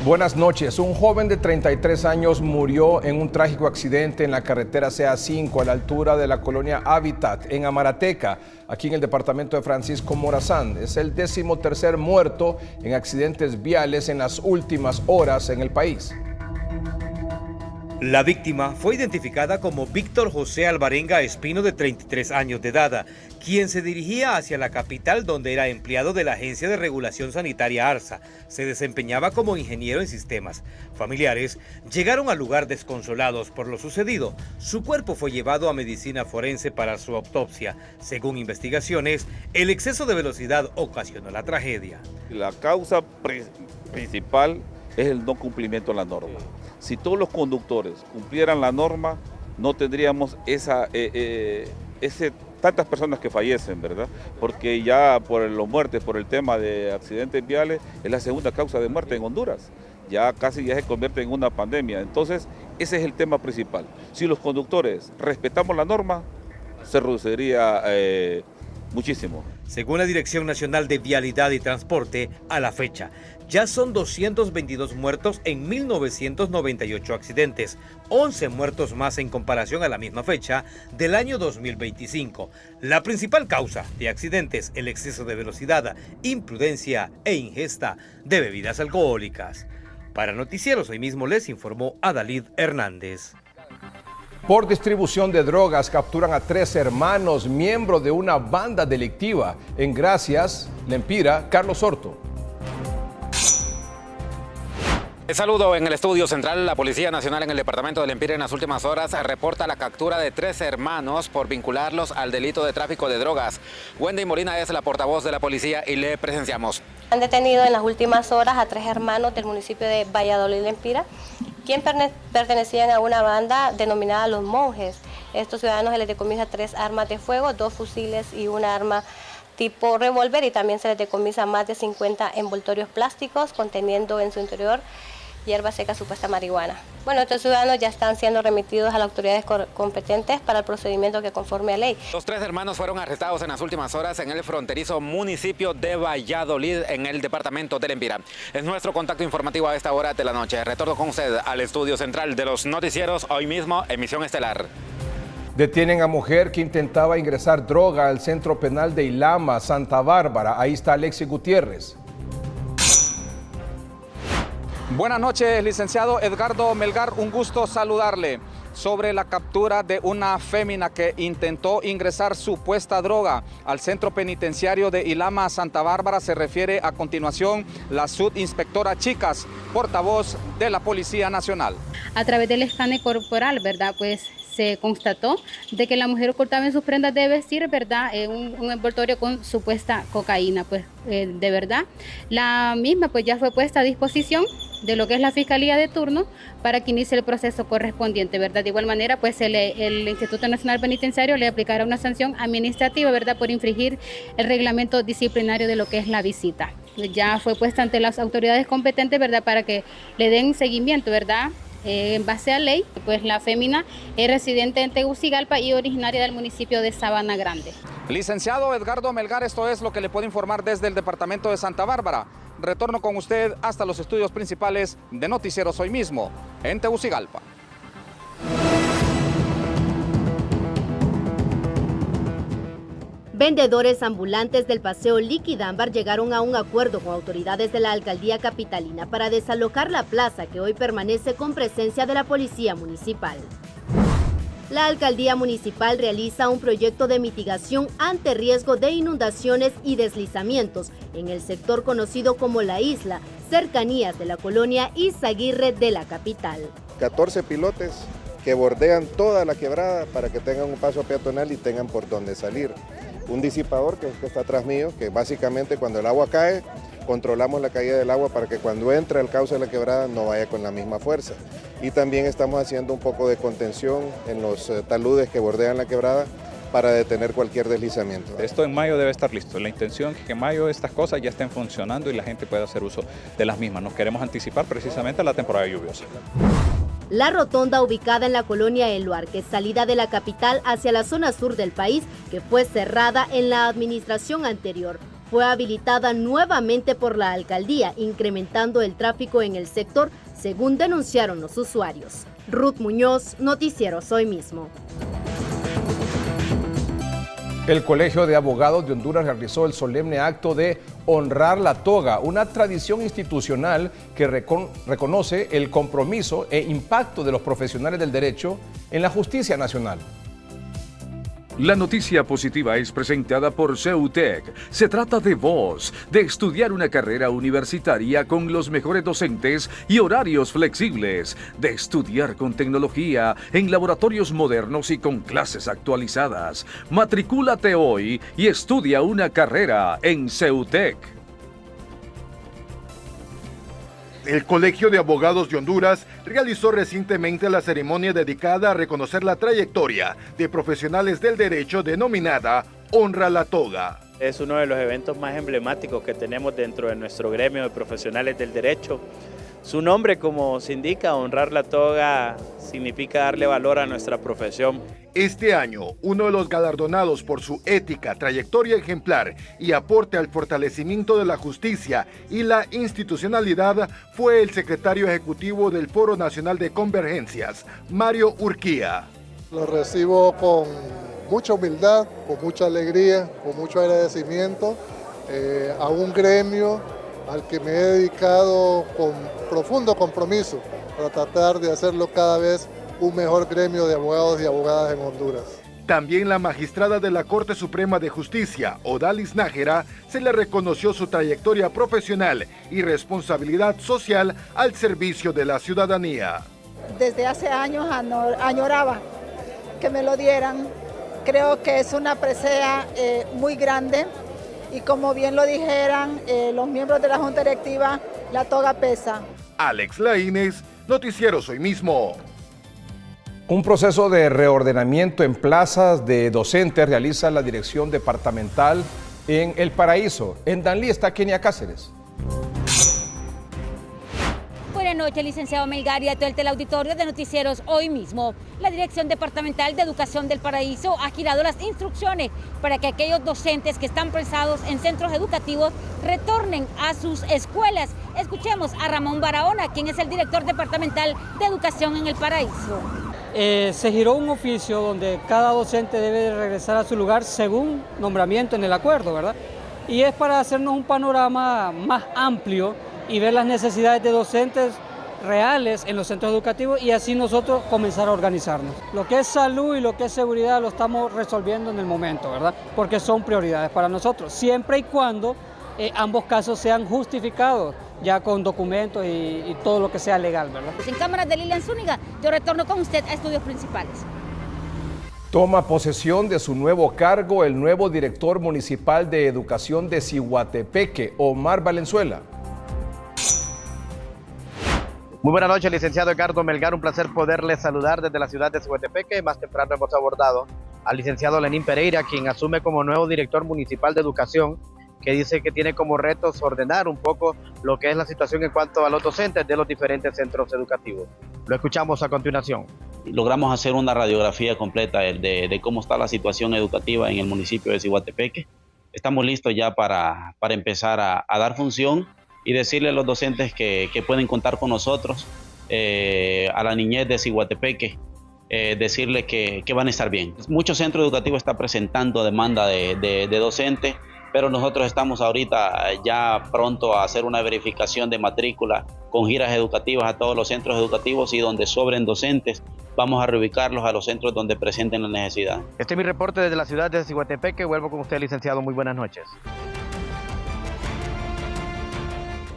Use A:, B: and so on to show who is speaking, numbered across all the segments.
A: Buenas noches. Un joven de 33 años murió en un trágico accidente en la carretera CA5 a la altura de la colonia Hábitat en Amarateca, aquí en el departamento de Francisco Morazán. Es el 13º muerto en accidentes viales en las últimas horas en el país.
B: La víctima fue identificada como Víctor José Alvarenga Espino, de 33 años de edad, quien se dirigía hacia la capital, donde era empleado de la Agencia de Regulación Sanitaria ARSA. Se desempeñaba como ingeniero en sistemas. Familiares llegaron al lugar desconsolados por lo sucedido. Su cuerpo fue llevado a medicina forense para su autopsia. Según investigaciones, el exceso de velocidad ocasionó la tragedia.
C: La causa principal es el no cumplimiento de la norma. Si todos los conductores cumplieran la norma, no tendríamos tantas personas que fallecen, ¿verdad? Porque ya por las muertes, por el tema de accidentes viales, es la segunda causa de muerte en Honduras. Ya casi se convierte en una pandemia. Entonces, ese es el tema principal. Si los conductores respetamos la norma, se reduciría muchísimo.
B: Según la Dirección Nacional de Vialidad y Transporte, a la fecha, ya son 222 muertos en 1998 accidentes, 11 muertos más en comparación a la misma fecha del año 2025. La principal causa de accidentes, el exceso de velocidad, imprudencia e ingesta de bebidas alcohólicas. Para Noticieros Hoy Mismo les informó Adalid Hernández.
A: Por distribución de drogas capturan a 3 hermanos miembros de una banda delictiva. En Gracias, Lempira, Carlos Horto.
D: Saludo en el estudio central. La Policía Nacional en el departamento de Lempira en las últimas horas reporta la captura de 3 hermanos por vincularlos al delito de tráfico de drogas. Wendy Molina es la portavoz de la policía y le presenciamos.
E: Han detenido en las últimas horas a 3 hermanos del municipio de Valladolid, Lempira, quien pertenecían a una banda denominada Los Monjes. Estos ciudadanos se les decomisa 3 armas de fuego, 2 fusiles y una arma tipo revólver, y también se les decomisa más de 50 envoltorios plásticos conteniendo en su interior hierba seca, supuesta marihuana. Bueno, estos ciudadanos ya están siendo remitidos a las autoridades competentes para el procedimiento que conforme a ley.
D: Los 3 hermanos fueron arrestados en las últimas horas en el fronterizo municipio de Valladolid, en el departamento de Lempira. Es nuestro contacto informativo a esta hora de la noche. Retorno con usted al estudio central de los noticieros Hoy Mismo, emisión estelar.
A: Detienen a mujer que intentaba ingresar droga al centro penal de Ilama, Santa Bárbara. Ahí está Alexis Gutiérrez.
F: Buenas noches, licenciado Edgardo Melgar, un gusto saludarle. Sobre la captura de una fémina que intentó ingresar supuesta droga al centro penitenciario de Ilama, Santa Bárbara, se refiere a continuación la subinspectora Chicas, portavoz de la Policía Nacional.
G: A través del escáner corporal, ¿verdad? Pues se constató de que la mujer ocultaba en sus prendas de vestir, ¿verdad?, un envoltorio con supuesta cocaína. Pues de verdad, la misma pues ya fue puesta a disposición de lo que es la Fiscalía de turno para que inicie el proceso correspondiente, ¿verdad? De igual manera, pues el Instituto Nacional Penitenciario le aplicará una sanción administrativa, ¿verdad?, por infringir el reglamento disciplinario de lo que es la visita. Ya fue puesta ante las autoridades competentes, ¿verdad?, para que le den seguimiento, ¿verdad?, en base a ley. Pues la fémina es residente en Tegucigalpa y originaria del municipio de Sabana Grande.
F: Licenciado Edgardo Melgar, esto es lo que le puedo informar desde el departamento de Santa Bárbara. Retorno con usted hasta los estudios principales de Noticieros Hoy Mismo, en Tegucigalpa.
H: Vendedores ambulantes del Paseo Liquidámbar llegaron a un acuerdo con autoridades de la alcaldía capitalina para desalojar la plaza, que hoy permanece con presencia de la policía municipal. La alcaldía municipal realiza un proyecto de mitigación ante riesgo de inundaciones y deslizamientos en el sector conocido como La Isla, cercanías de la colonia Izaguirre de la capital.
I: 14 pilotes que bordean toda la quebrada para que tengan un paso peatonal y tengan por dónde salir. Un disipador que está atrás mío, que básicamente cuando el agua cae, controlamos la caída del agua para que cuando entre al cauce de la quebrada no vaya con la misma fuerza. Y también estamos haciendo un poco de contención en los taludes que bordean la quebrada para detener cualquier deslizamiento.
J: Esto en mayo debe estar listo. La intención es que en mayo estas cosas ya estén funcionando y la gente pueda hacer uso de las mismas. Nos queremos anticipar precisamente a la temporada lluviosa.
H: La rotonda ubicada en la colonia El Luarque, salida de la capital hacia la zona sur del país, que fue cerrada en la administración anterior, fue habilitada nuevamente por la alcaldía, incrementando el tráfico en el sector, según denunciaron los usuarios. Ruth Muñoz, Noticieros Hoy Mismo.
A: El Colegio de Abogados de Honduras realizó el solemne acto de honrar la toga, una tradición institucional que reconoce el compromiso e impacto de los profesionales del derecho en la justicia nacional.
K: La noticia positiva es presentada por CEUTEC. Se trata de vos, de estudiar una carrera universitaria con los mejores docentes y horarios flexibles, de estudiar con tecnología en laboratorios modernos y con clases actualizadas. Matricúlate hoy y estudia una carrera en CEUTEC.
L: El Colegio de Abogados de Honduras realizó recientemente la ceremonia dedicada a reconocer la trayectoria de profesionales del derecho denominada Honra la Toga.
M: Es uno de los eventos más emblemáticos que tenemos dentro de nuestro gremio de profesionales del derecho. Su nombre, como se indica, honrar la toga, significa darle valor a nuestra profesión.
L: Este año, uno de los galardonados por su ética, trayectoria ejemplar y aporte al fortalecimiento de la justicia y la institucionalidad fue el secretario ejecutivo del Foro Nacional de Convergencias, Mario Urquía.
N: Lo recibo con mucha humildad, con mucha alegría, con mucho agradecimiento a un gremio al que me he dedicado con profundo compromiso para tratar de hacerlo cada vez un mejor gremio de abogados y abogadas en Honduras.
L: También la magistrada de la Corte Suprema de Justicia, Odalis Nájera, se le reconoció su trayectoria profesional y responsabilidad social al servicio de la ciudadanía.
O: Desde hace años añoraba que me lo dieran. Creo que es una presea muy grande. Y como bien lo dijeran los miembros de la Junta Directiva, la toga pesa.
L: Alex Laínez, Noticieros Hoy Mismo.
A: Un proceso de reordenamiento en plazas de docentes realiza la Dirección Departamental en El Paraíso. En Danlí está Kenia Cáceres.
P: Buenas noches, licenciado Melgar, y a todo el teleauditorio de Noticieros Hoy Mismo. La Dirección Departamental de Educación del Paraíso ha girado las instrucciones para que aquellos docentes que están presados en centros educativos retornen a sus escuelas. Escuchemos a Ramón Barahona, quien es el director departamental de Educación en El Paraíso.
Q: Se giró un oficio donde cada docente debe regresar a su lugar según nombramiento en el acuerdo, ¿verdad? Y es para hacernos un panorama más amplio y ver las necesidades de docentes reales en los centros educativos y así nosotros comenzar a organizarnos. Lo que es salud y lo que es seguridad lo estamos resolviendo en el momento, ¿verdad? Porque son prioridades para nosotros, siempre y cuando ambos casos sean justificados, ya con documentos y todo lo que sea legal, ¿verdad?
P: En cámaras de Lilian Zúñiga, yo retorno con usted a estudios principales.
A: Toma posesión de su nuevo cargo el nuevo director municipal de educación de Ciguatepeque, Omar Valenzuela.
R: Muy buenas noches, licenciado Edgardo Melgar, un placer poderle saludar desde la ciudad de Ciguatepeque. Más temprano hemos abordado al licenciado Lenín Pereira, quien asume como nuevo director municipal de educación, que dice que tiene como retos ordenar un poco lo que es la situación en cuanto a los docentes de los diferentes centros educativos. Lo escuchamos a continuación.
S: Logramos hacer una radiografía completa de cómo está la situación educativa en el municipio de Ciguatepeque. Estamos listos ya para empezar a dar función y decirle a los docentes que pueden contar con nosotros, a la niñez de Ciguatepeque, decirles que van a estar bien. Muchos centros educativos están presentando demanda de docentes, pero nosotros estamos ahorita ya pronto a hacer una verificación de matrícula con giras educativas a todos los centros educativos y donde sobren docentes, vamos a reubicarlos a los centros donde presenten la necesidad.
R: Este es mi reporte desde la ciudad de Ciguatepeque. Vuelvo con usted, licenciado. Muy buenas noches.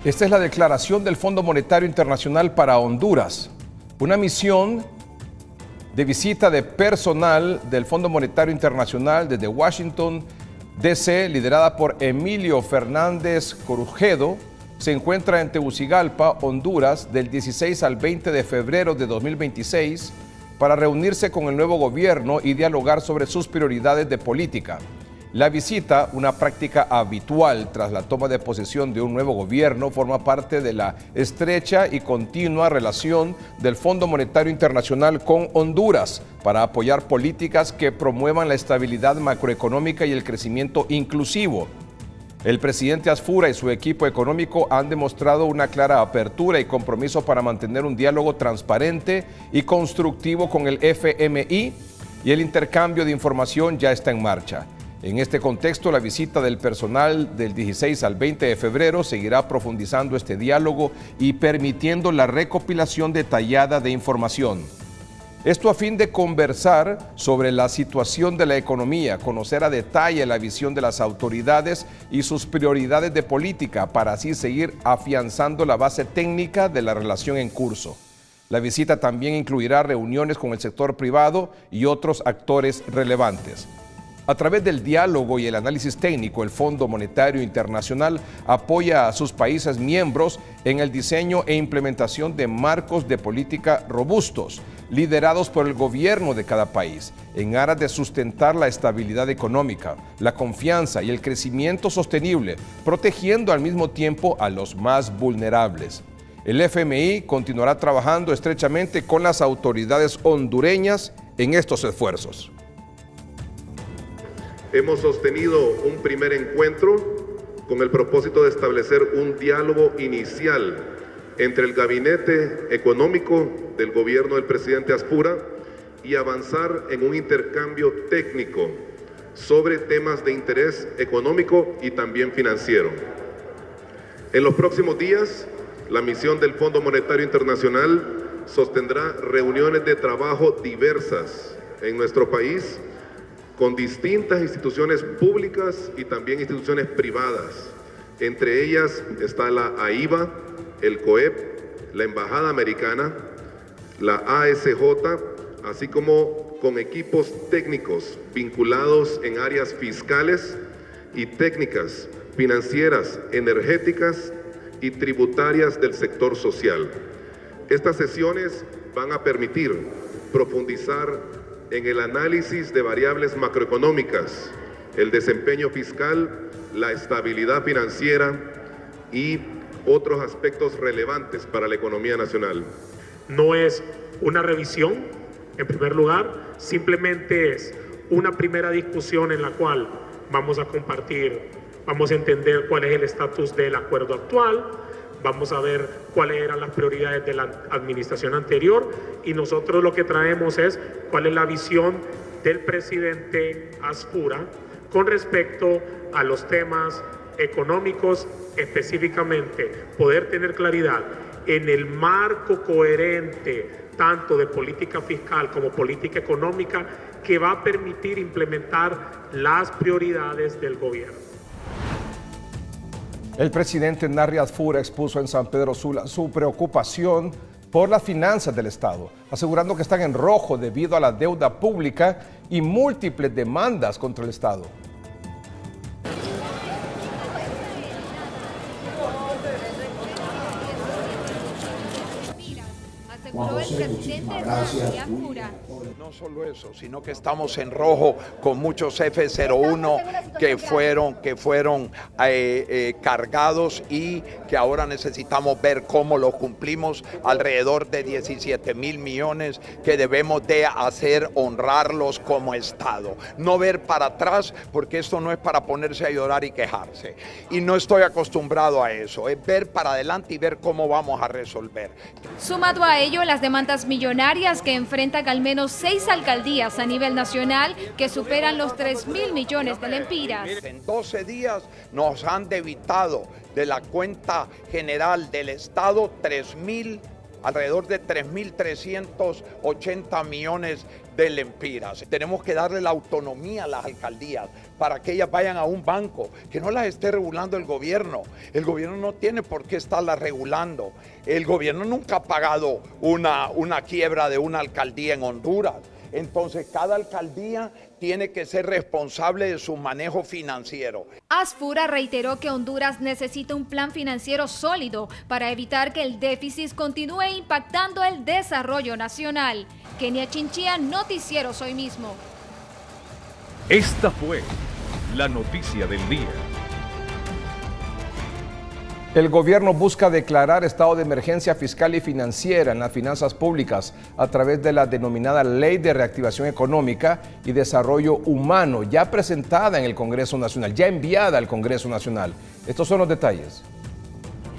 A: Esta es la declaración del Fondo Monetario Internacional para Honduras. Una misión de visita de personal del Fondo Monetario Internacional desde Washington, D.C., liderada por Emilio Fernández Corujedo, se encuentra en Tegucigalpa, Honduras, del 16 al 20 de febrero de 2026 para reunirse con el nuevo gobierno y dialogar sobre sus prioridades de política. La visita, una práctica habitual tras la toma de posesión de un nuevo gobierno, forma parte de la estrecha y continua relación del Fondo Monetario Internacional con Honduras para apoyar políticas que promuevan la estabilidad macroeconómica y el crecimiento inclusivo. El presidente Asfura y su equipo económico han demostrado una clara apertura y compromiso para mantener un diálogo transparente y constructivo con el FMI, y el intercambio de información ya está en marcha. En este contexto, la visita del personal del 16 al 20 de febrero seguirá profundizando este diálogo y permitiendo la recopilación detallada de información. Esto a fin de conversar sobre la situación de la economía, conocer a detalle la visión de las autoridades y sus prioridades de política para así seguir afianzando la base técnica de la relación en curso. La visita también incluirá reuniones con el sector privado y otros actores relevantes. A través del diálogo y el análisis técnico, el Fondo Monetario Internacional apoya a sus países miembros en el diseño e implementación de marcos de política robustos, liderados por el gobierno de cada país, en aras de sustentar la estabilidad económica, la confianza y el crecimiento sostenible, protegiendo al mismo tiempo a los más vulnerables. El FMI continuará trabajando estrechamente con las autoridades hondureñas en estos esfuerzos.
T: Hemos sostenido un primer encuentro con el propósito de establecer un diálogo inicial entre el gabinete económico del gobierno del presidente Asfura y avanzar en un intercambio técnico sobre temas de interés económico y también financiero. En los próximos días, la misión del Fondo Monetario Internacional sostendrá reuniones de trabajo diversas en nuestro país con distintas instituciones públicas y también instituciones privadas. Entre ellas está la AIBA, el COEP, la Embajada Americana, la ASJ, así como con equipos técnicos vinculados en áreas fiscales y técnicas, financieras, energéticas y tributarias del sector social. Estas sesiones van a permitir profundizar en el análisis de variables macroeconómicas, el desempeño fiscal, la estabilidad financiera y otros aspectos relevantes para la economía nacional.
U: No es una revisión, en primer lugar, simplemente es una primera discusión en la cual vamos a compartir, vamos a entender cuál es el estatus del acuerdo actual, vamos a ver cuáles eran las prioridades de la administración anterior y nosotros lo que traemos es cuál es la visión del presidente Asfura con respecto a los temas económicos, específicamente poder tener claridad en el marco coherente tanto de política fiscal como política económica que va a permitir implementar las prioridades del gobierno.
A: El presidente Narri Asfura expuso en San Pedro Sula su preocupación por las finanzas del Estado, asegurando que están en rojo debido a la deuda pública y múltiples demandas contra el Estado.
V: Juan José, muchísimas gracias. No solo eso, sino que estamos en rojo con muchos F-01 que fueron cargados y que ahora necesitamos ver cómo los cumplimos, alrededor de 17.000 millones que debemos de hacer, honrarlos como Estado. No ver para atrás, porque esto no es para ponerse a llorar y quejarse. Y no estoy acostumbrado a eso, es ver para adelante y ver cómo vamos a resolver.
W: Sumado a ello, las demandas millonarias que enfrentan al menos 6 alcaldías a nivel nacional que superan los 3.000 millones de lempiras.
V: En 12 días nos han debitado de la cuenta general del Estado alrededor de 3.380 millones de lempiras. Tenemos que darle la autonomía a las alcaldías para que ellas vayan a un banco, que no las esté regulando el gobierno. El gobierno no tiene por qué estarlas regulando. El gobierno nunca ha pagado una quiebra de una alcaldía en Honduras. Entonces, cada alcaldía tiene que ser responsable de su manejo financiero.
W: Asfura reiteró que Honduras necesita un plan financiero sólido para evitar que el déficit continúe impactando el desarrollo nacional. Kenia Chinchilla, Noticieros Hoy Mismo.
K: Esta fue la noticia del día.
A: El gobierno busca declarar estado de emergencia fiscal y financiera en las finanzas públicas a través de la denominada Ley de Reactivación Económica y Desarrollo Humano, ya presentada en el Congreso Nacional, ya enviada al Congreso Nacional. Estos son los detalles.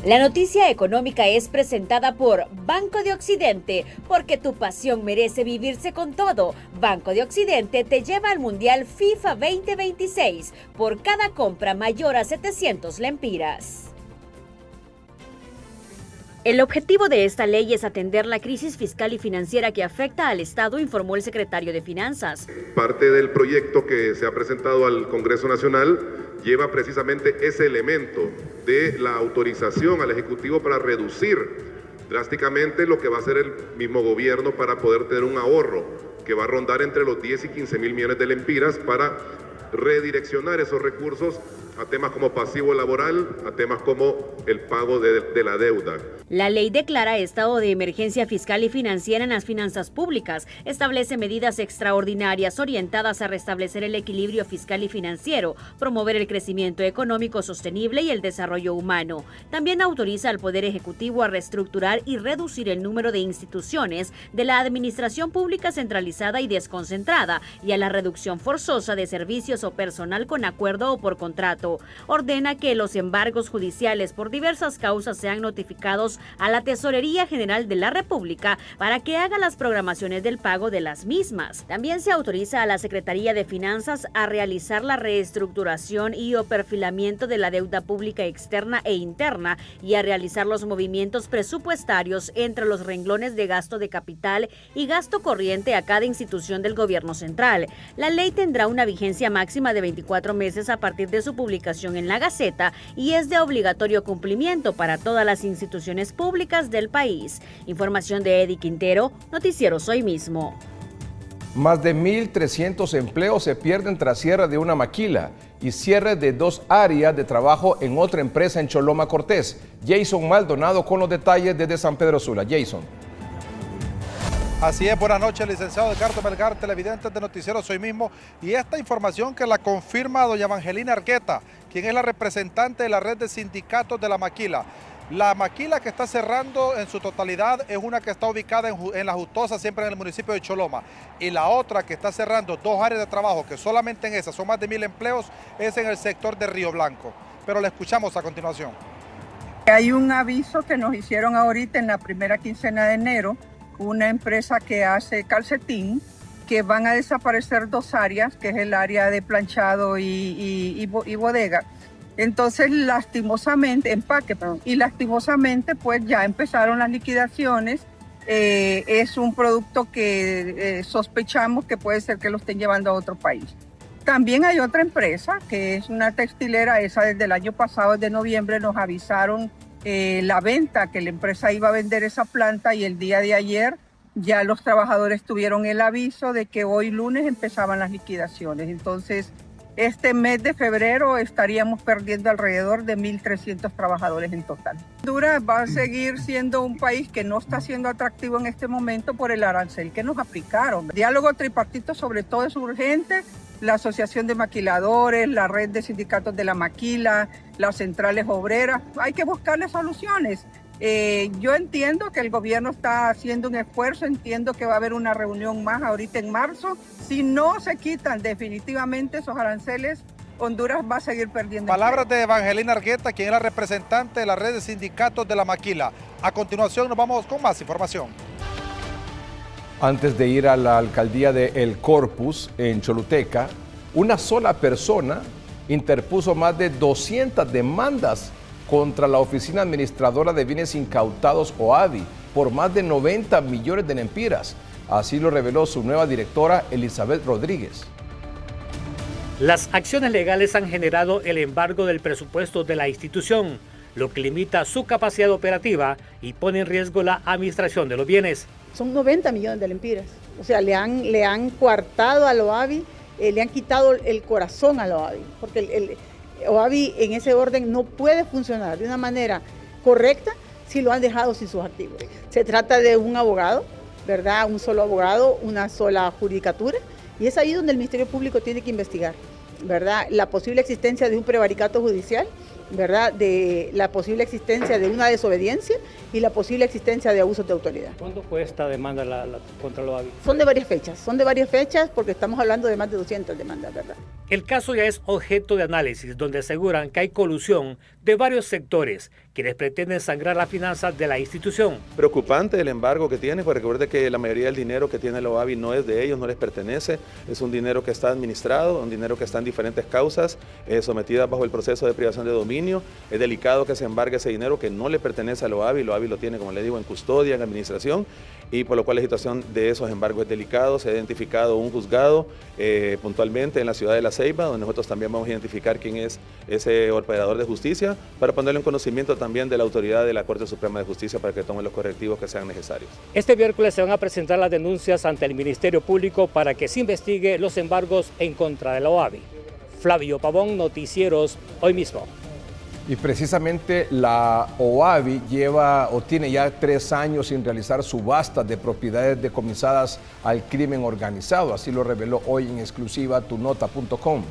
B: La noticia económica es presentada por Banco de Occidente, porque tu pasión merece vivirse con todo. Banco de Occidente te lleva al Mundial FIFA 2026 por cada compra mayor a 700 lempiras. El objetivo de esta ley es atender la crisis fiscal y financiera que afecta al Estado, informó el secretario de Finanzas.
T: Parte del proyecto que se ha presentado al Congreso Nacional lleva precisamente ese elemento de la autorización al Ejecutivo para reducir drásticamente lo que va a hacer el mismo gobierno para poder tener un ahorro que va a rondar entre los 10 y 15 mil millones de lempiras para redireccionar esos recursos a temas como pasivo laboral, a temas como el pago de la deuda.
B: La ley declara estado de emergencia fiscal y financiera en las finanzas públicas, establece medidas extraordinarias orientadas a restablecer el equilibrio fiscal y financiero, promover el crecimiento económico sostenible y el desarrollo humano. También autoriza al Poder Ejecutivo a reestructurar y reducir el número de instituciones de la administración pública centralizada y desconcentrada y a la reducción forzosa de servicios o personal con acuerdo o por contrato. Ordena que los embargos judiciales por diversas causas sean notificados a la Tesorería General de la República para que haga las programaciones del pago de las mismas. También se autoriza a la Secretaría de Finanzas a realizar la reestructuración y o perfilamiento de la deuda pública externa e interna y a realizar los movimientos presupuestarios entre los renglones de gasto de capital y gasto corriente a cada institución del gobierno central. La ley tendrá una vigencia máxima de 24 meses a partir de su publicación en la Gaceta y es de obligatorio cumplimiento para todas las instituciones públicas del país. Información de Eddie Quintero, Noticieros Hoy Mismo.
A: Más de 1.300 empleos se pierden tras cierre de una maquila y cierre de 2 áreas de trabajo en otra empresa en Choloma Cortés. Jason Maldonado con los detalles desde San Pedro Sula. Jason.
C: Así es, buenas noches, licenciado Edgardo Melgar, televidentes de Noticieros Hoy Mismo. Y esta información que la confirma doña Evangelina Argueta, quien es la representante de la red de sindicatos de la maquila. La maquila que está cerrando en su totalidad es una que está ubicada en La Justosa, siempre en el municipio de Choloma. Y la otra que está cerrando 2 áreas de trabajo, que solamente en esas son más de 1.000 empleos, es en el sector de Río Blanco. Pero le escuchamos a continuación.
E: Hay un aviso que nos hicieron ahorita en la primera quincena de enero, una empresa que hace calcetín, que van a desaparecer 2 áreas, que es el área de planchado y bodega. Entonces, lastimosamente, lastimosamente, pues ya empezaron las liquidaciones. Es un producto que sospechamos que puede ser que lo estén llevando a otro país. También hay otra empresa, que es una textilera, esa desde el año pasado, desde noviembre, nos avisaron la venta, que la empresa iba a vender esa planta, y el día de ayer ya los trabajadores tuvieron el aviso de que hoy lunes empezaban las liquidaciones. Entonces, este mes de febrero estaríamos perdiendo alrededor de 1.300 trabajadores en total. Honduras va a seguir siendo un país que no está siendo atractivo en este momento por el arancel que nos aplicaron. Diálogo tripartito sobre todo es urgente. La Asociación de Maquiladores, la Red de Sindicatos de la Maquila, las centrales obreras, hay que buscarle soluciones. Yo entiendo que el gobierno está haciendo un esfuerzo, entiendo que va a haber una reunión más ahorita en marzo. Si no se quitan definitivamente esos aranceles, Honduras va a seguir perdiendo.
C: Palabras de Evangelina Argueta, quien es la representante de la Red de Sindicatos de la Maquila. A continuación nos vamos con más información.
A: Antes de ir a la alcaldía de El Corpus, en Choluteca, una sola persona interpuso más de 200 demandas contra la Oficina Administradora de Bienes Incautados, OABI, por más de 90 millones de lempiras. Así lo reveló su nueva directora, Elizabeth Rodríguez.
X: Las acciones legales han generado el embargo del presupuesto de la institución, lo que limita su capacidad operativa y pone en riesgo la administración de los bienes.
Y: Son 90 millones de lempiras. O sea, le han coartado a la OABI, le han quitado el corazón a la OABI, porque el OABI en ese orden no puede funcionar de una manera correcta si lo han dejado sin sus activos. Se trata de un abogado, ¿verdad? Un solo abogado, una sola judicatura, y es ahí donde el Ministerio Público tiene que investigar, ¿verdad? La posible existencia de un prevaricato judicial ¿verdad?, de la posible existencia de una desobediencia y la posible existencia de abusos de autoridad.
X: ¿Cuándo fue esta demanda contra la OAVI?
Y: Son de varias fechas porque estamos hablando de más de 200 demandas, ¿verdad?
X: El caso ya es objeto de análisis, donde aseguran que hay colusión de varios sectores quienes pretenden sangrar las finanzas de la institución.
D: Preocupante el embargo que tiene, porque recuerde que la mayoría del dinero que tiene la OAVI no es de ellos, no les pertenece, es un dinero que está administrado, un dinero que está en diferentes causas, sometidas bajo el proceso de privación de dominio. Es delicado que se embargue ese dinero que no le pertenece a la OAVI lo tiene, como le digo, en custodia, en administración, y por lo cual la situación de esos embargos es delicado. Se ha identificado un juzgado puntualmente en la ciudad de La Ceiba, donde nosotros también vamos a identificar quién es ese operador de justicia, para ponerle en conocimiento también de la autoridad de la Corte Suprema de Justicia para que tome los correctivos que sean necesarios.
X: Este miércoles se van a presentar las denuncias ante el Ministerio Público para que se investigue los embargos en contra de la OAVI. Flavio Pavón, Noticieros Hoy Mismo.
A: Y precisamente la OAVI tiene ya 3 años sin realizar subastas de propiedades decomisadas al crimen organizado. Así lo reveló hoy en exclusiva tunota.com.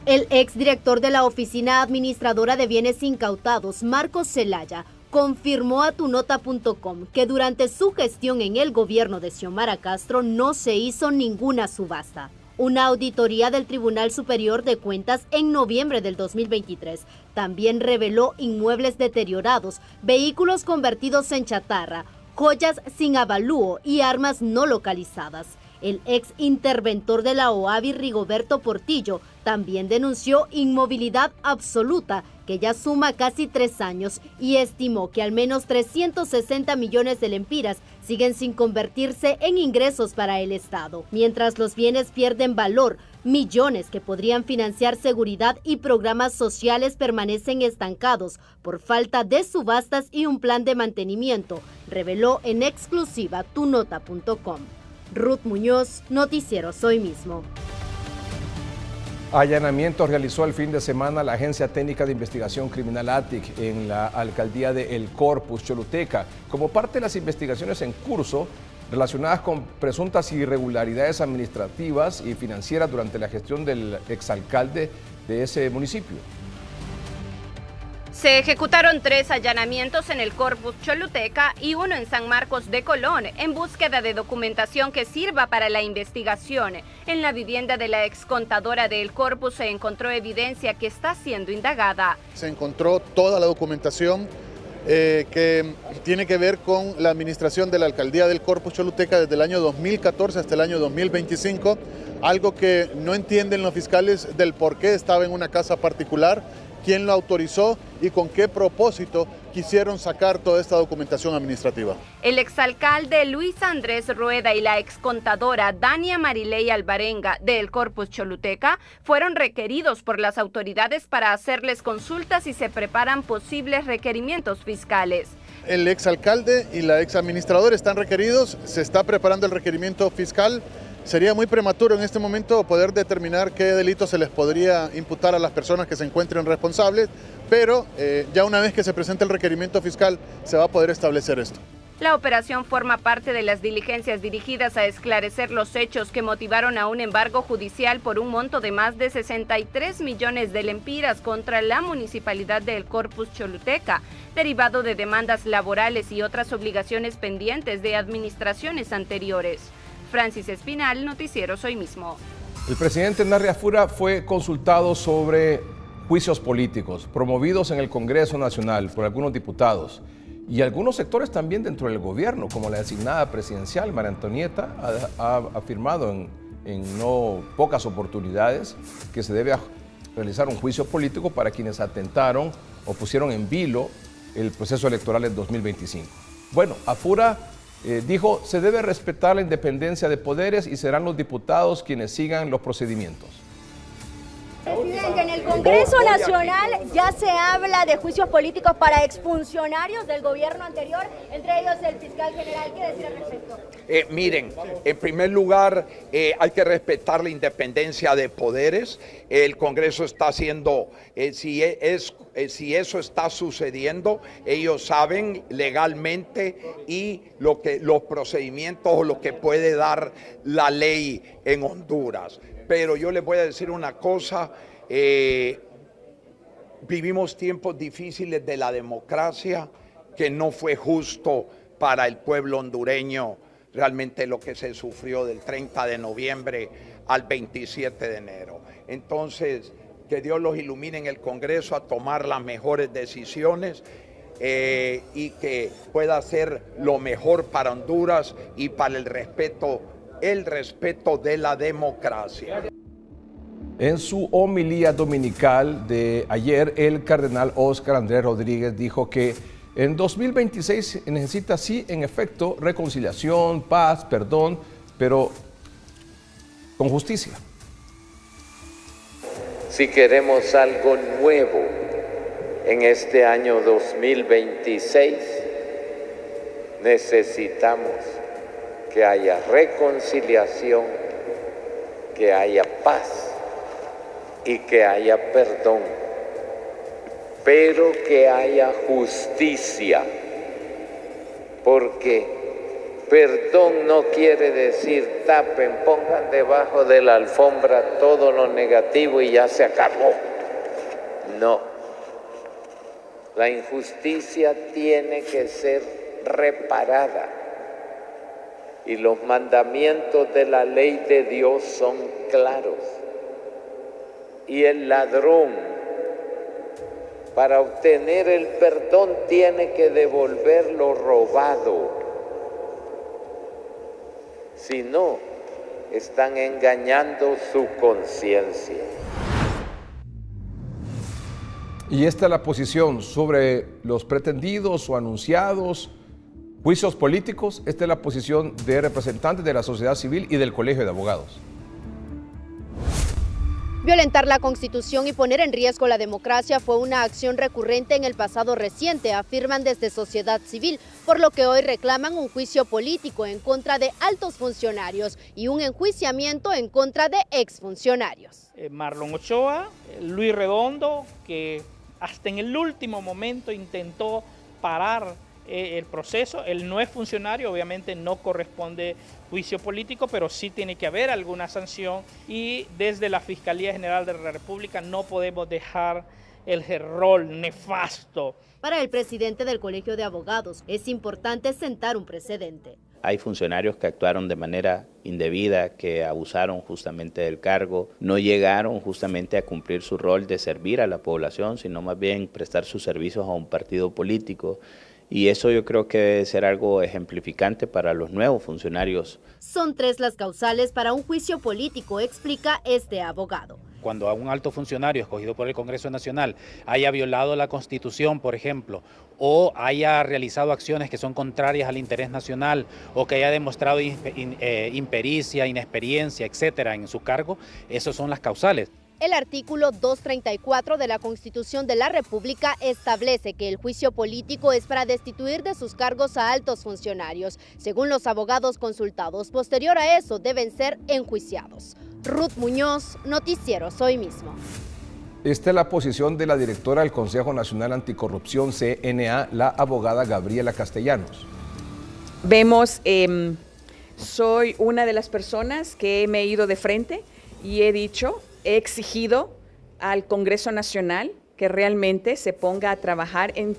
H: El exdirector de la Oficina Administradora de Bienes Incautados, Marcos Zelaya, confirmó a tunota.com que durante su gestión en el gobierno de Xiomara Castro no se hizo ninguna subasta. Una auditoría del Tribunal Superior de Cuentas en noviembre del 2023 también reveló inmuebles deteriorados, vehículos convertidos en chatarra, joyas sin avalúo y armas no localizadas. El ex interventor de la OAVI, Rigoberto Portillo, también denunció inmovilidad absoluta, que ya suma casi 3 años, y estimó que al menos 360 millones de lempiras siguen sin convertirse en ingresos para el Estado. Mientras los bienes pierden valor, millones que podrían financiar seguridad y programas sociales permanecen estancados por falta de subastas y un plan de mantenimiento, reveló en exclusiva tunota.com. Ruth Muñoz, Noticieros Hoy Mismo.
A: Allanamientos realizó el fin de semana la Agencia Técnica de Investigación Criminal ATIC en la alcaldía de El Corpus, Choluteca, como parte de las investigaciones en curso relacionadas con presuntas irregularidades administrativas y financieras durante la gestión del exalcalde de ese municipio.
F: Se ejecutaron 3 allanamientos en el Corpus Choluteca y 1 en San Marcos de Colón en búsqueda de documentación que sirva para la investigación. En la vivienda de la excontadora de El Corpus se encontró evidencia que está siendo indagada.
G: Se encontró toda la documentación que tiene que ver con la administración de la alcaldía del Corpus Choluteca desde el año 2014 hasta el año 2025, algo que no entienden los fiscales del por qué estaba en una casa particular, quién lo autorizó y con qué propósito quisieron sacar toda esta documentación administrativa.
F: El exalcalde Luis Andrés Rueda y la excontadora Dania Marilei Alvarenga de El Corpus Choluteca fueron requeridos por las autoridades para hacerles consultas y se preparan posibles requerimientos fiscales.
G: El exalcalde y la exadministradora están requeridos, se está preparando el requerimiento fiscal. Sería muy prematuro en este momento poder determinar qué delitos se les podría imputar a las personas que se encuentren responsables, pero ya una vez que se presente el requerimiento fiscal se va a poder establecer esto.
F: La operación forma parte de las diligencias dirigidas a esclarecer los hechos que motivaron a un embargo judicial por un monto de más de 63 millones de lempiras contra la municipalidad de El Corpus Choluteca, derivado de demandas laborales y otras obligaciones pendientes de administraciones anteriores. Francis Espinal, Noticieros Hoy Mismo.
A: El presidente Narri Afura fue consultado sobre juicios políticos promovidos en el Congreso Nacional por algunos diputados y algunos sectores también dentro del gobierno, como la designada presidencial María Antonieta ha afirmado en no pocas oportunidades que se debe realizar un juicio político para quienes atentaron o pusieron en vilo el proceso electoral en 2025. Bueno, Afura dijo, se debe respetar la independencia de poderes y serán los diputados quienes sigan los procedimientos.
I: Presidente, en el Congreso Nacional ya se habla de juicios políticos para exfuncionarios del gobierno anterior, entre ellos el fiscal general. ¿Qué decir al respecto?
V: Miren, en primer lugar, hay que respetar la independencia de poderes. El Congreso está haciendo, si eso está sucediendo, ellos saben legalmente y los procedimientos o lo que puede dar la ley en Honduras. Pero yo les voy a decir una cosa, vivimos tiempos difíciles de la democracia, que no fue justo para el pueblo hondureño realmente lo que se sufrió del 30 de noviembre al 27 de enero. Entonces, que Dios los ilumine en el Congreso a tomar las mejores decisiones y que pueda hacer lo mejor para Honduras y para el respeto de la democracia.
A: En su homilía dominical de ayer, el cardenal Óscar Andrés Rodríguez dijo que en 2026 necesita, sí, en efecto, reconciliación, paz, perdón, pero con justicia.
J: Si queremos algo nuevo en este año 2026, necesitamos que haya reconciliación, que haya paz y que haya perdón, pero que haya justicia, porque perdón no quiere decir tapen, pongan debajo de la alfombra todo lo negativo y ya se acabó. No, la injusticia tiene que ser reparada y los mandamientos de la ley de Dios son claros. Y el ladrón, para obtener el perdón, tiene que devolver lo robado. Si no, están engañando su conciencia.
A: Y esta es la posición sobre los pretendidos o anunciados juicios políticos. Esta es la posición de representantes de la sociedad civil y del Colegio de Abogados.
H: Violentar la Constitución y poner en riesgo la democracia fue una acción recurrente en el pasado reciente, afirman desde sociedad civil, por lo que hoy reclaman un juicio político en contra de altos funcionarios y un enjuiciamiento en contra de exfuncionarios.
L: Marlon Ochoa, Luis Redondo, que hasta en el último momento intentó parar el proceso. Él no es funcionario, obviamente no corresponde juicio político, pero sí tiene que haber alguna sanción y desde la Fiscalía General de la República no podemos dejar el rol nefasto.
H: Para el presidente del Colegio de Abogados es importante sentar un precedente.
M: Hay funcionarios que actuaron de manera indebida, que abusaron justamente del cargo, no llegaron justamente a cumplir su rol de servir a la población, sino más bien prestar sus servicios a un partido político. Y eso yo creo que debe ser algo ejemplificante para los nuevos funcionarios.
H: Son 3 las causales para un juicio político, explica este abogado.
N: Cuando a un alto funcionario escogido por el Congreso Nacional haya violado la Constitución, por ejemplo, o haya realizado acciones que son contrarias al interés nacional, o que haya demostrado impericia, inexperiencia, etcétera, en su cargo, esas son las causales.
H: El artículo 234 de la Constitución de la República establece que el juicio político es para destituir de sus cargos a altos funcionarios. Según los abogados consultados, posterior a eso deben ser enjuiciados. Ruth Muñoz, Noticieros Hoy Mismo.
A: Esta es la posición de la directora del Consejo Nacional Anticorrupción, CNA, la abogada Gabriela Castellanos.
O: Vemos, soy una de las personas que me he ido de frente y he exigido al Congreso Nacional que realmente se ponga a trabajar en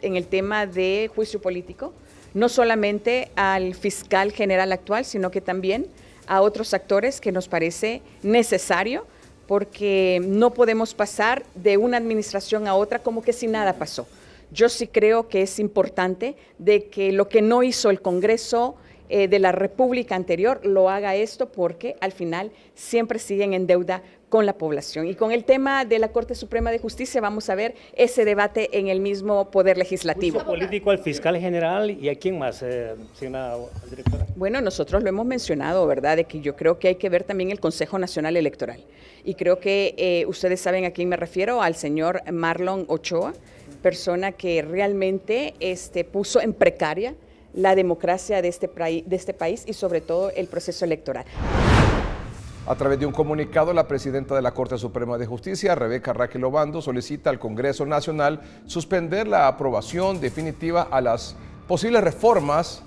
O: el tema de juicio político, no solamente al fiscal general actual, sino que también a otros actores que nos parece necesario, porque no podemos pasar de una administración a otra como que si nada pasó. Yo sí creo que es importante de que lo que no hizo el Congreso de la República anterior lo haga esto, porque al final siempre siguen en deuda con la población. Y con el tema de la Corte Suprema de Justicia vamos a ver ese debate en el mismo Poder Legislativo.
X: ¿Juicio político al fiscal general y a quién más, señora directora?
O: Bueno, nosotros lo hemos mencionado, ¿verdad?, de que yo creo que hay que ver también el Consejo Nacional Electoral. Y creo que ustedes saben a quién me refiero, al señor Marlon Ochoa, persona que realmente puso en precaria la democracia de este país y sobre todo el proceso electoral.
A: A través de un comunicado, la presidenta de la Corte Suprema de Justicia, Rebeca Raquel Obando, solicita al Congreso Nacional suspender la aprobación definitiva a las posibles reformas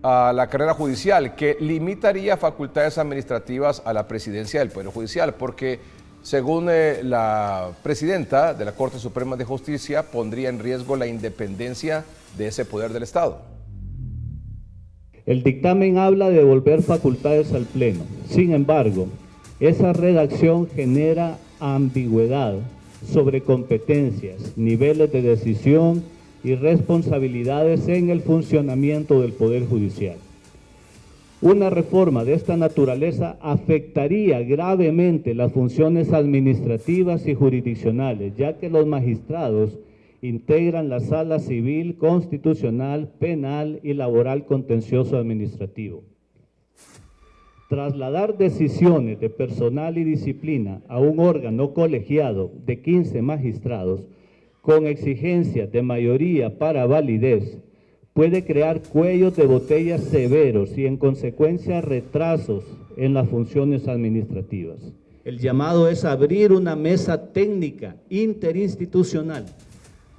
A: a la carrera judicial que limitaría facultades administrativas a la presidencia del Poder Judicial, porque según la presidenta de la Corte Suprema de Justicia, pondría en riesgo la independencia de ese poder del Estado.
P: El dictamen habla de devolver facultades al Pleno. Sin embargo, esa redacción genera ambigüedad sobre competencias, niveles de decisión y responsabilidades en el funcionamiento del Poder Judicial. Una reforma de esta naturaleza afectaría gravemente las funciones administrativas y jurisdiccionales, ya que los magistrados integran la sala civil, constitucional, penal y laboral contencioso administrativo. Trasladar decisiones de personal y disciplina a un órgano colegiado de 15 magistrados con exigencias de mayoría para validez puede crear cuellos de botella severos y en consecuencia retrasos en las funciones administrativas. El llamado es abrir una mesa técnica interinstitucional,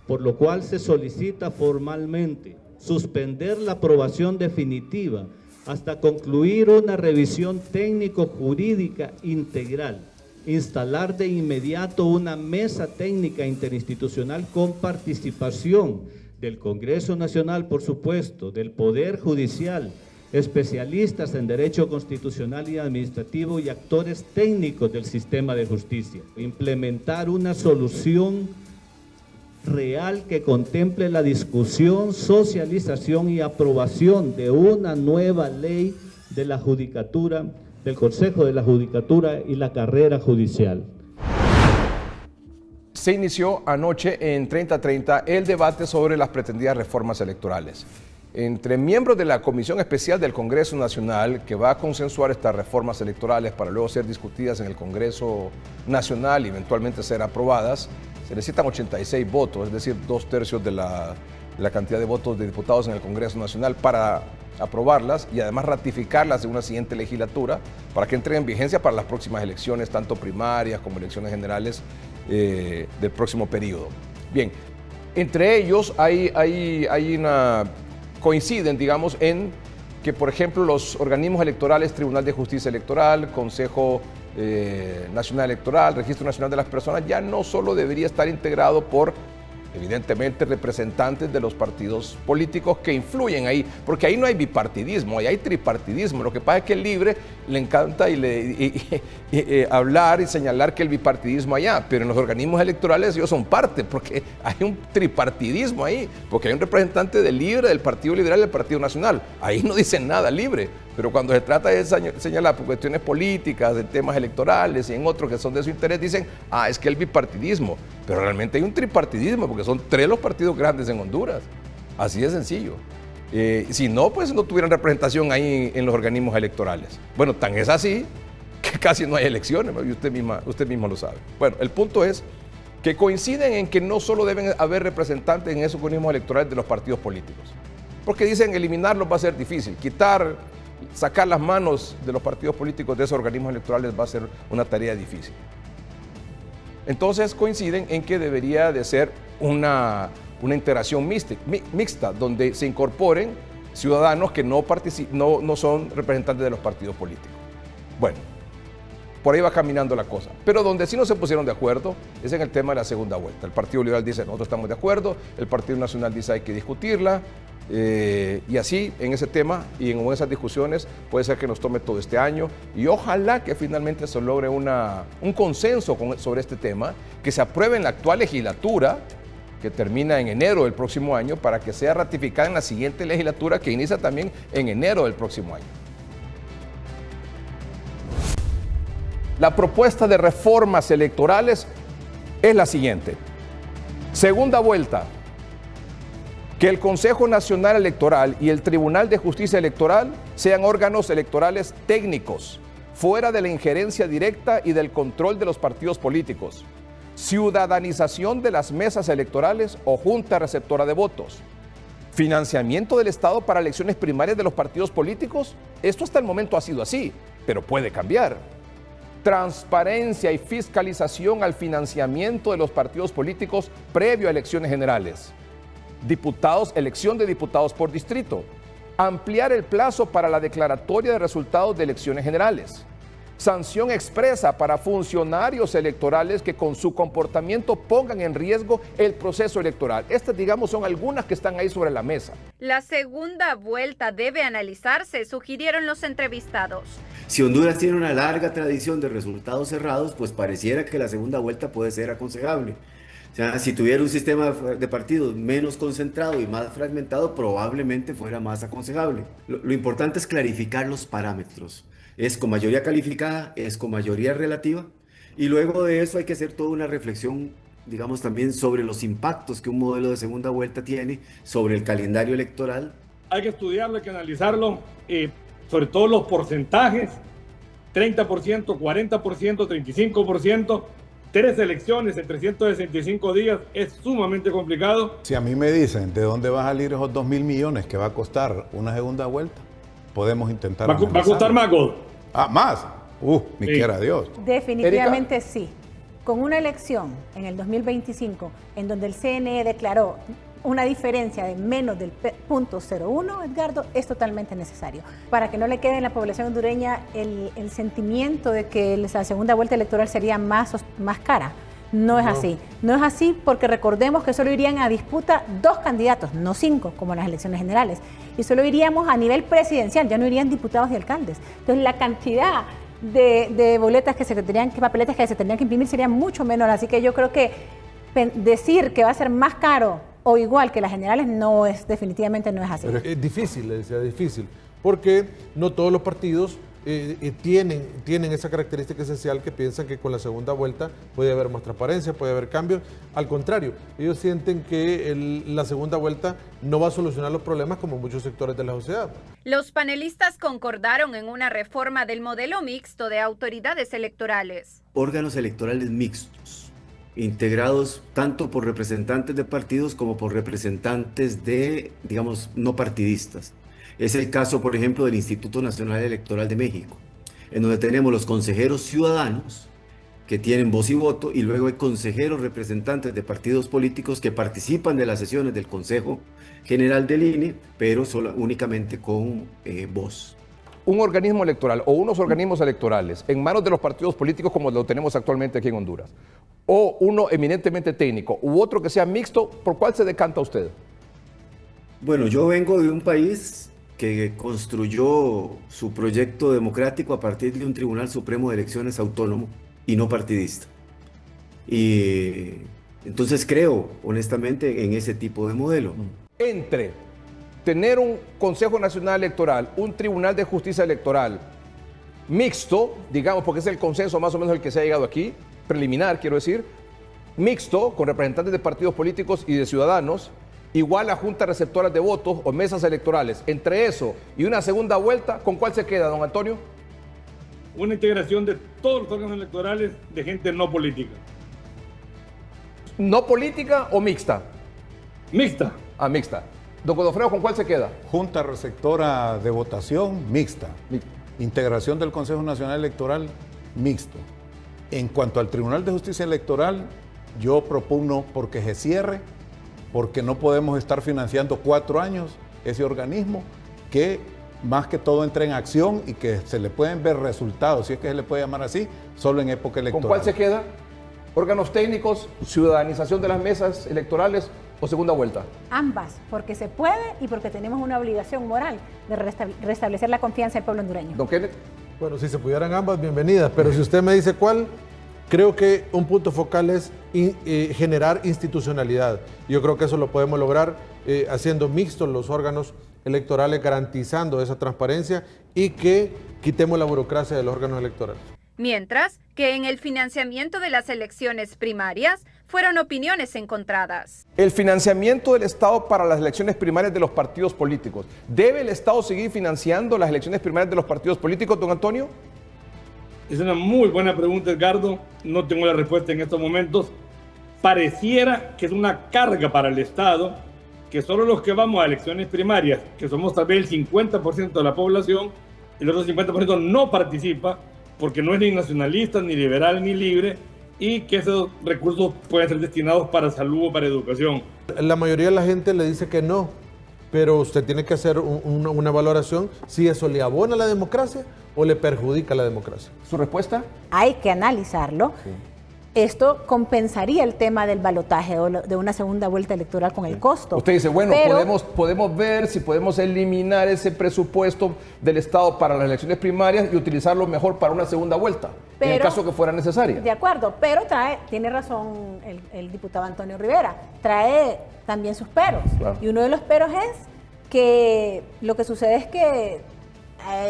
P: por lo cual se solicita formalmente suspender la aprobación definitiva hasta concluir una revisión técnico-jurídica integral, instalar de inmediato una mesa técnica interinstitucional con participación del Congreso Nacional, por supuesto, del Poder Judicial, especialistas en Derecho Constitucional y Administrativo y actores técnicos del sistema de justicia. Implementar una solución real que contemple la discusión, socialización y aprobación de una nueva ley de la Judicatura, del Consejo de la Judicatura y la carrera judicial.
A: Se inició anoche en 30:30 el debate sobre las pretendidas reformas electorales. Entre miembros de la Comisión Especial del Congreso Nacional, que va a consensuar estas reformas electorales para luego ser discutidas en el Congreso Nacional y eventualmente ser aprobadas, se necesitan 86 votos, es decir, 2/3 de la cantidad de votos de diputados en el Congreso Nacional para aprobarlas y además ratificarlas en una siguiente legislatura para que entren en vigencia para las próximas elecciones, tanto primarias como elecciones generales del próximo periodo. Bien, entre ellos coinciden, digamos, en que, por ejemplo, los organismos electorales, Tribunal de Justicia Electoral, Consejo Nacional Electoral, Registro Nacional de las Personas, ya no solo debería estar integrado por, evidentemente, representantes de los partidos políticos que influyen ahí, porque ahí no hay bipartidismo, ahí hay tripartidismo. Lo que pasa es que el Libre le encanta hablar y señalar que el bipartidismo allá, pero en los organismos electorales ellos son parte, porque hay un tripartidismo ahí, porque hay un representante del Libre, del Partido Liberal y del Partido Nacional. Ahí no dicen nada Libre, pero cuando se trata de señalar por cuestiones políticas, de temas electorales y en otros que son de su interés, dicen, es que el bipartidismo, pero realmente hay un tripartidismo, porque son 3 los partidos grandes en Honduras. Así de sencillo. Si no, pues no tuvieran representación ahí en los organismos electorales. Bueno, tan es así que casi no hay elecciones, y usted mismo lo sabe. Bueno, el punto es que coinciden en que no solo deben haber representantes en esos organismos electorales de los partidos políticos, porque dicen eliminarlos va a ser difícil, sacar las manos de los partidos políticos de esos organismos electorales va a ser una tarea difícil. Entonces coinciden en que debería de ser una integración mixta, donde se incorporen ciudadanos que no son representantes de los partidos políticos. Bueno, por ahí va caminando la cosa. Pero donde sí no se pusieron de acuerdo es en el tema de la segunda vuelta. El Partido Liberal dice, nosotros estamos de acuerdo, el Partido Nacional dice, hay que discutirla, y así en ese tema y en esas discusiones puede ser que nos tome todo este año y ojalá que finalmente se logre un consenso sobre este tema, que se apruebe en la actual legislatura, que termina en enero del próximo año, para que sea ratificada en la siguiente legislatura, que inicia también en enero del próximo año. La propuesta de reformas electorales es la siguiente. Segunda vuelta. Que el Consejo Nacional Electoral y el Tribunal de Justicia Electoral sean órganos electorales técnicos, fuera de la injerencia directa y del control de los partidos políticos. Ciudadanización de las mesas electorales o junta receptora de votos. Financiamiento del Estado para elecciones primarias de los partidos políticos. Esto hasta el momento ha sido así, pero puede cambiar. Transparencia y fiscalización al financiamiento de los partidos políticos previo a elecciones generales. Elección de diputados por distrito. Ampliar el plazo para la declaratoria de resultados de elecciones generales. Sanción expresa para funcionarios electorales que con su comportamiento pongan en riesgo el proceso electoral. Estas, digamos, son algunas que están ahí sobre la mesa.
F: La segunda vuelta debe analizarse, sugirieron los entrevistados.
Q: Si Honduras tiene una larga tradición de resultados cerrados, pues pareciera que la segunda vuelta puede ser aconsejable. O sea, si tuviera un sistema de partidos menos concentrado y más fragmentado, probablemente fuera más aconsejable. Lo importante es clarificar los parámetros. Es con mayoría calificada, es con mayoría relativa, y luego de eso hay que hacer toda una reflexión, digamos, también sobre los impactos que un modelo de segunda vuelta tiene sobre el calendario electoral.
R: Hay que estudiarlo, hay que analizarlo, sobre todo los porcentajes, 30%, 40%, 35%, 3 elecciones en 365 días es sumamente complicado.
S: Si a mí me dicen de dónde va a salir esos 2.000 millones que va a costar una segunda vuelta, podemos intentar. ¿Va
R: a costar más, God?
S: Ah, más. Ni quiera Dios.
U: Definitivamente sí. Con una elección en el 2025 en donde el CNE declaró una diferencia de menos del 0.01, Edgardo, es totalmente necesario. Para que no le quede en la población hondureña el sentimiento de que la segunda vuelta electoral sería más cara. No es así. No es así porque recordemos que solo irían a disputa 2 candidatos, no 5, como en las elecciones generales. Y solo iríamos a nivel presidencial, ya no irían diputados y alcaldes. Entonces la cantidad de boletas papeletas que se tendrían que imprimir sería mucho menor. Así que yo creo que decir que va a ser más caro o igual que las generales definitivamente no es así.
W: Pero es difícil, le decía, difícil, porque no todos los partidos tienen esa característica esencial que piensan que con la segunda vuelta puede haber más transparencia, puede haber cambios. Al contrario, ellos sienten que la segunda vuelta no va a solucionar los problemas como muchos sectores de la sociedad.
F: Los panelistas concordaron en una reforma del modelo mixto de autoridades electorales.
Q: Órganos electorales mixtos, integrados tanto por representantes de partidos como por representantes de, digamos, no partidistas. Es el caso, por ejemplo, del Instituto Nacional Electoral de México, en donde tenemos los consejeros ciudadanos que tienen voz y voto, y luego hay consejeros representantes de partidos políticos que participan de las sesiones del Consejo General del INE, pero únicamente con voz.
A: Un organismo electoral o unos organismos electorales en manos de los partidos políticos como lo tenemos actualmente aquí en Honduras, o uno eminentemente técnico u otro que sea mixto, ¿por cuál se decanta usted?
Q: Bueno, yo vengo de un país que construyó su proyecto democrático a partir de un Tribunal Supremo de Elecciones autónomo y no partidista. Y entonces creo, honestamente, en ese tipo de modelo.
A: Entre tener un Consejo Nacional Electoral, un Tribunal de Justicia Electoral mixto, digamos, porque es el consenso más o menos el que se ha llegado aquí, preliminar, quiero decir, mixto, con representantes de partidos políticos y de ciudadanos, igual a juntas receptoras de votos o mesas electorales. Entre eso y una segunda vuelta, ¿con cuál se queda, don Antonio?
R: Una integración de todos los órganos electorales de gente no política.
A: ¿No política o mixta?
R: Mixta.
A: Ah, mixta. Don Godofredo, ¿con cuál se queda?
S: Junta receptora de votación mixta. Integración del Consejo Nacional Electoral mixto. En cuanto al Tribunal de Justicia Electoral, yo propugno porque se cierre, porque no podemos estar financiando 4 años ese organismo, que más que todo entre en acción y que se le pueden ver resultados, si es que se le puede llamar así, solo en época electoral.
A: ¿Con cuál se queda? ¿Órganos técnicos, ciudadanización de las mesas electorales o segunda vuelta?
U: Ambas, porque se puede y porque tenemos una obligación moral de restablecer la confianza del pueblo hondureño.
A: ¿Don Kenneth?
W: Bueno, si se pudieran ambas, bienvenidas, pero si usted me dice cuál, creo que un punto focal es generar institucionalidad. Yo creo que eso lo podemos lograr haciendo mixtos los órganos electorales, garantizando esa transparencia y que quitemos la burocracia de los órganos electorales.
F: Mientras que en el financiamiento de las elecciones primarias fueron opiniones encontradas.
A: El financiamiento del Estado para las elecciones primarias de los partidos políticos. ¿Debe el Estado seguir financiando las elecciones primarias de los partidos políticos, don Antonio?
R: Es una muy buena pregunta, Edgardo. No tengo la respuesta en estos momentos. Pareciera que es una carga para el Estado, que solo los que vamos a elecciones primarias, que somos tal vez el 50% de la población, el otro 50% no participa, porque no es ni nacionalista, ni liberal, ni libre, y que esos recursos pueden ser destinados para salud o para educación.
W: La mayoría de la gente le dice que no, pero usted tiene que hacer una valoración si eso le abona a la democracia o le perjudica a la democracia?
A: ¿Su respuesta?
U: Hay que analizarlo. Sí. Esto compensaría el tema del balotaje o de una segunda vuelta electoral con el costo.
A: Usted dice, bueno, podemos ver si podemos eliminar ese presupuesto del Estado para las elecciones primarias y utilizarlo mejor para una segunda vuelta, en el caso que fuera necesaria.
U: De acuerdo, pero tiene razón el diputado Antonio Rivera, trae también sus peros. Claro. Y uno de los peros es que lo que sucede es que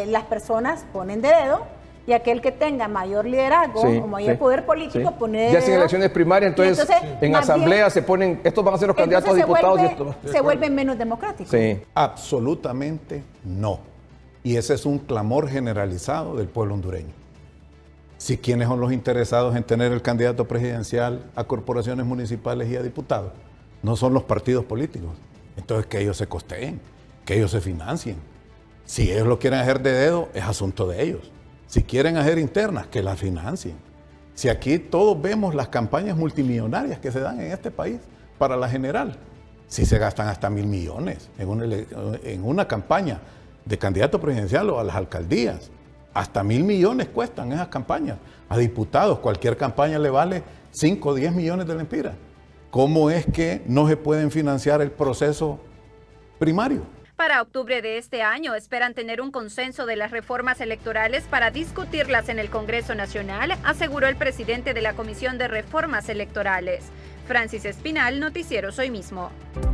U: las personas ponen de dedo, y aquel que tenga mayor liderazgo o mayor poder político pone...
A: Ya sin elecciones primarias, entonces en asamblea se ponen, estos van a ser los candidatos a diputados.
U: Se vuelven menos democráticos.
S: Sí. Absolutamente no. Y ese es un clamor generalizado del pueblo hondureño. Si quiénes son los interesados en tener el candidato presidencial a corporaciones municipales y a diputados, no son los partidos políticos. Entonces que ellos se costeen, que ellos se financien. Si ellos lo quieren hacer de dedo, es asunto de ellos. Si quieren hacer internas, que las financien. Si aquí todos vemos las campañas multimillonarias que se dan en este país para la general, si se gastan hasta 1.000 millones en una campaña de candidato presidencial o a las alcaldías, hasta 1.000 millones cuestan esas campañas. A diputados, cualquier campaña le vale 5 o 10 millones de lempiras. ¿Cómo es que no se pueden financiar el proceso primario?
F: Para octubre de este año esperan tener un consenso de las reformas electorales para discutirlas en el Congreso Nacional, aseguró el presidente de la Comisión de Reformas Electorales. Francis Espinal, Noticieros Hoy Mismo.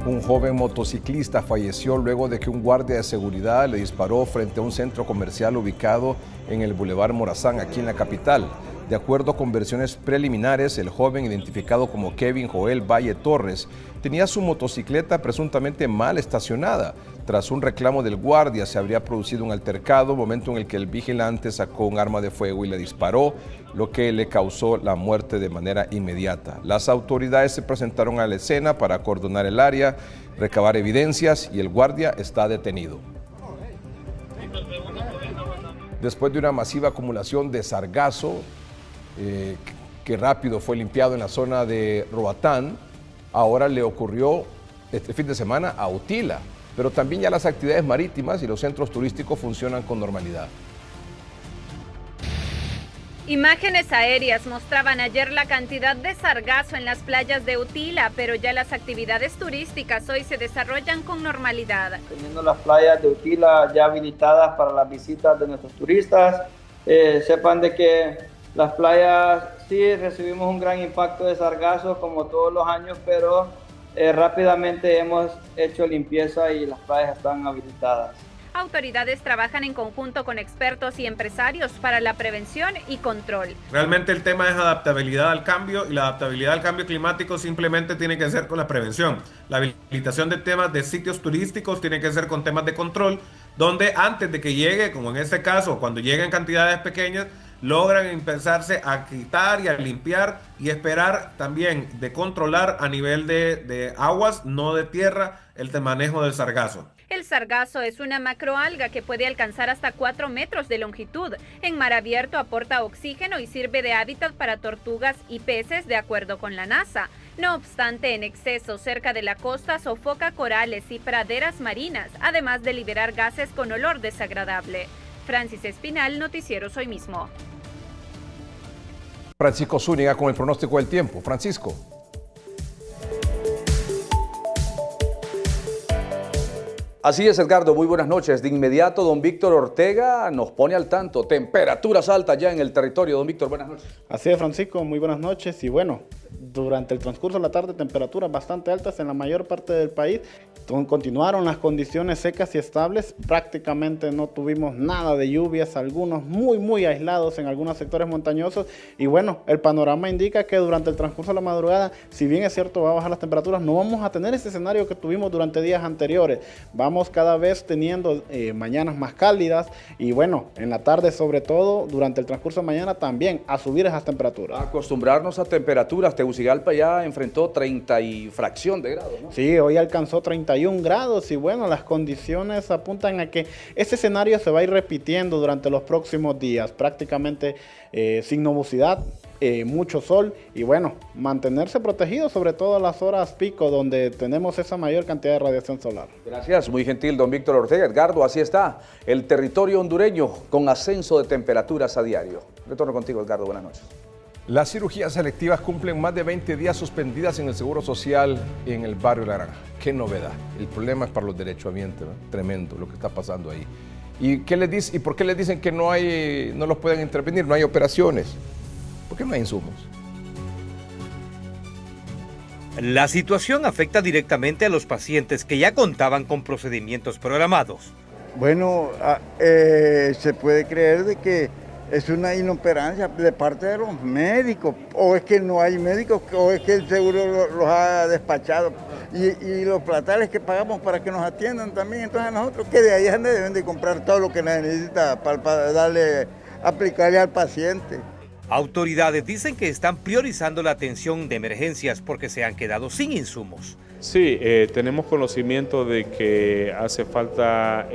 A: Un joven motociclista falleció luego de que un guardia de seguridad le disparó frente a un centro comercial ubicado en el Boulevard Morazán, aquí en la capital. De acuerdo con versiones preliminares, el joven, identificado como Kevin Joel Valle Torres, tenía su motocicleta presuntamente mal estacionada. Tras un reclamo del guardia, se habría producido un altercado, momento en el que el vigilante sacó un arma de fuego y le disparó, lo que le causó la muerte de manera inmediata. Las autoridades se presentaron a la escena para acordonar el área, recabar evidencias y el guardia está detenido. Después de una masiva acumulación de sargazo, que rápido fue limpiado en la zona de Roatán, ahora le ocurrió este fin de semana a Utila, pero también ya las actividades marítimas y los centros turísticos funcionan con normalidad.
F: Imágenes aéreas mostraban ayer la cantidad de sargazo en las playas de Utila, pero ya las actividades turísticas hoy se desarrollan con normalidad.
B: Teniendo las playas de Utila ya habilitadas para las visitas de nuestros turistas, sepan de que las playas sí recibimos un gran impacto de sargazo como todos los años, pero rápidamente hemos hecho limpieza y las playas están habilitadas.
F: Autoridades trabajan en conjunto con expertos y empresarios para la prevención y control.
C: Realmente el tema es adaptabilidad al cambio y la adaptabilidad al cambio climático simplemente tiene que ser con la prevención. La habilitación de temas de sitios turísticos tiene que ser con temas de control, donde antes de que llegue, como en este caso, cuando lleguen cantidades pequeñas, logran empezarse a quitar y a limpiar y esperar también de controlar a nivel de aguas, no de tierra, el manejo del sargazo.
F: El sargazo es una macroalga que puede alcanzar hasta 4 metros de longitud. En mar abierto aporta oxígeno y sirve de hábitat para tortugas y peces, de acuerdo con la NASA. No obstante, en exceso cerca de la costa sofoca corales y praderas marinas, además de liberar gases con olor desagradable. Francis Espinal, Noticieros Hoy Mismo.
A: Francisco Zúñiga con el pronóstico del tiempo. Francisco.
E: Así es, Edgardo, muy buenas noches. De inmediato, don Víctor Ortega nos pone al tanto. Temperaturas altas ya en el territorio. Don Víctor, buenas noches.
K: Así es, Francisco, muy buenas noches. Y bueno, durante el transcurso de la tarde, temperaturas bastante altas en la mayor parte del país. Continuaron las condiciones secas y estables. Prácticamente no tuvimos nada de lluvias, algunos muy aislados en algunos sectores montañosos. Y bueno, el panorama indica que durante el transcurso de la madrugada, si bien es cierto, va a bajar las temperaturas, no vamos a tener ese escenario que tuvimos durante días anteriores. Vamos cada vez teniendo mañanas más cálidas y bueno, en la tarde sobre todo, durante el transcurso de mañana también a subir esas temperaturas.
E: Acostumbrarnos a temperaturas. Tegucigalpa ya enfrentó 30 y fracción de grados, ¿no?
K: Sí, hoy alcanzó 31 31 grados y bueno, las condiciones apuntan a que ese escenario se va a ir repitiendo durante los próximos días, prácticamente sin nubosidad, mucho sol y bueno, mantenerse protegido sobre todo a las horas pico donde tenemos esa mayor cantidad de radiación solar.
E: Gracias, muy gentil don Víctor Ortega. Edgardo, así está el territorio hondureño con ascenso de temperaturas a diario. Retorno contigo, Edgardo, buenas noches.
A: Las cirugías selectivas cumplen más de 20 días suspendidas en el Seguro Social en el barrio La Granja. Qué novedad. El problema es para los derechohabientes, ¿no? Tremendo lo que está pasando ahí. ¿Y qué les dice, y por qué les dicen que no los pueden intervenir, no hay operaciones? ¿Por qué no hay insumos?
D: La situación afecta directamente a los pacientes que ya contaban con procedimientos programados.
G: Bueno, se puede creer de que es una inoperancia de parte de los médicos, o es que no hay médicos, o es que el seguro los ha despachado, y los platales que pagamos para que nos atiendan también, entonces nosotros que de ahí es donde deben de comprar todo lo que necesita para aplicarle al paciente.
D: Autoridades dicen que están priorizando la atención de emergencias porque se han quedado sin insumos.
I: Sí, tenemos conocimiento de que hace falta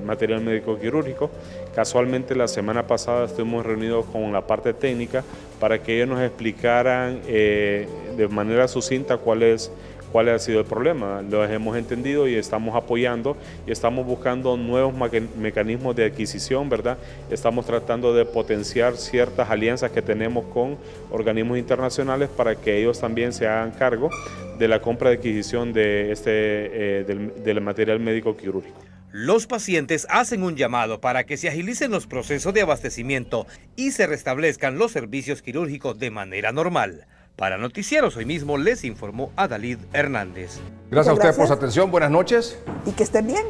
I: material médico quirúrgico. Casualmente la semana pasada estuvimos reunidos con la parte técnica para que ellos nos explicaran de manera sucinta cuál ha sido el problema. Lo hemos entendido y estamos apoyando y estamos buscando nuevos mecanismos de adquisición, ¿verdad? Estamos tratando de potenciar ciertas alianzas que tenemos con organismos internacionales para que ellos también se hagan cargo de la compra de adquisición de del material médico quirúrgico.
D: Los pacientes hacen un llamado para que se agilicen los procesos de abastecimiento y se restablezcan los servicios quirúrgicos de manera normal. Para Noticieros Hoy Mismo les informó Adalid Hernández.
A: Gracias a ustedes por su atención. Buenas noches.
T: Y que estén bien.